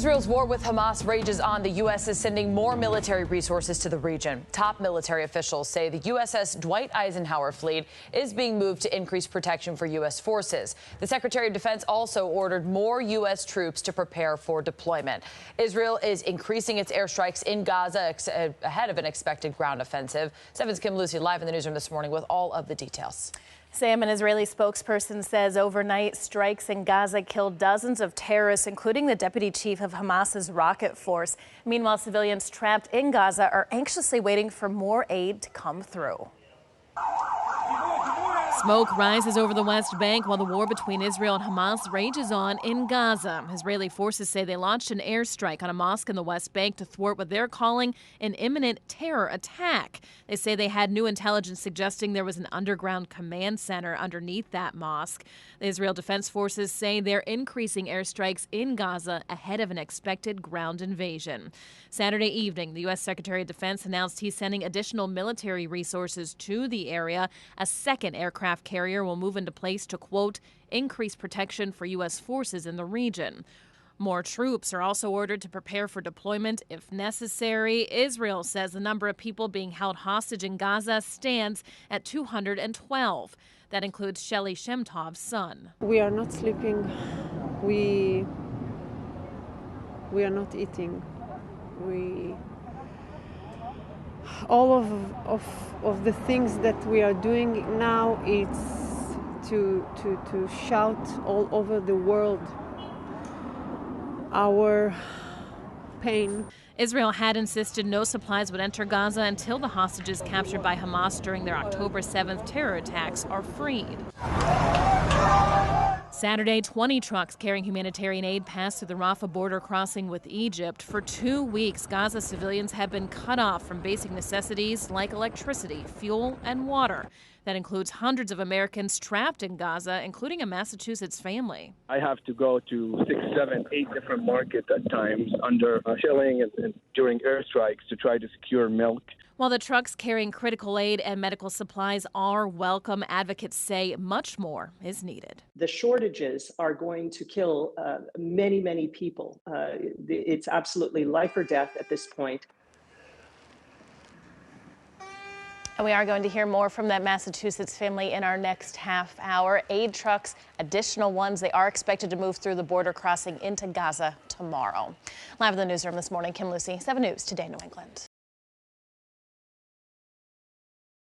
Israel's war with Hamas rages on. The U.S. is sending more military resources to the region. Top military officials say the USS Dwight Eisenhower fleet is being moved to increase protection for U.S. forces. The Secretary of Defense also ordered more U.S. troops to prepare for deployment. Israel is increasing its airstrikes in Gaza ahead of an expected ground offensive. 7's Kim Lucy live in the newsroom this morning with all of the details. Sam, an Israeli spokesperson, says overnight strikes in Gaza killed dozens of terrorists, including the deputy chief of Hamas's rocket force. Meanwhile, civilians trapped in Gaza are anxiously waiting for more aid to come through. Smoke rises over the West Bank while the war between Israel and Hamas rages on in Gaza. Israeli forces say they launched an airstrike on a mosque in the West Bank to thwart what they're calling an imminent terror attack. They say they had new intelligence suggesting there was an underground command center underneath that mosque. The Israel Defense Forces say they're increasing airstrikes in Gaza ahead of an expected ground invasion. Saturday evening, the U.S. Secretary of Defense announced he's sending additional military resources to the area. A second aircraft carrier will move into place to, quote, increase protection for U.S. forces in the region. More troops are also ordered to prepare for deployment if necessary. Israel says the number of people being held hostage in Gaza stands at 212. That includes Shelly Shemtov's son. We are not sleeping. We are not eating. All of the things that we are doing now is to shout all over the world our pain. Israel had insisted no supplies would enter Gaza until the hostages captured by Hamas during their October 7th terror attacks are freed. Saturday, 20 trucks carrying humanitarian aid passed through the RAFAH border crossing with Egypt. For 2 weeks, Gaza civilians have been cut off from basic necessities like electricity, fuel, and water. That includes hundreds of Americans trapped in Gaza, including a Massachusetts family. I have to go to 6, 7, 8 different markets at times under shelling and during airstrikes to try to secure milk. While the trucks carrying critical aid and medical supplies are welcome, advocates say much more is needed. The shortages are going to kill many, many people. It's absolutely life or death at this point. And we are going to hear more from that Massachusetts family in our next half hour. Aid trucks, additional ones, they are expected to move through the border crossing into Gaza tomorrow. Live in the newsroom this morning, Kim Lucy, 7 News Today, New England.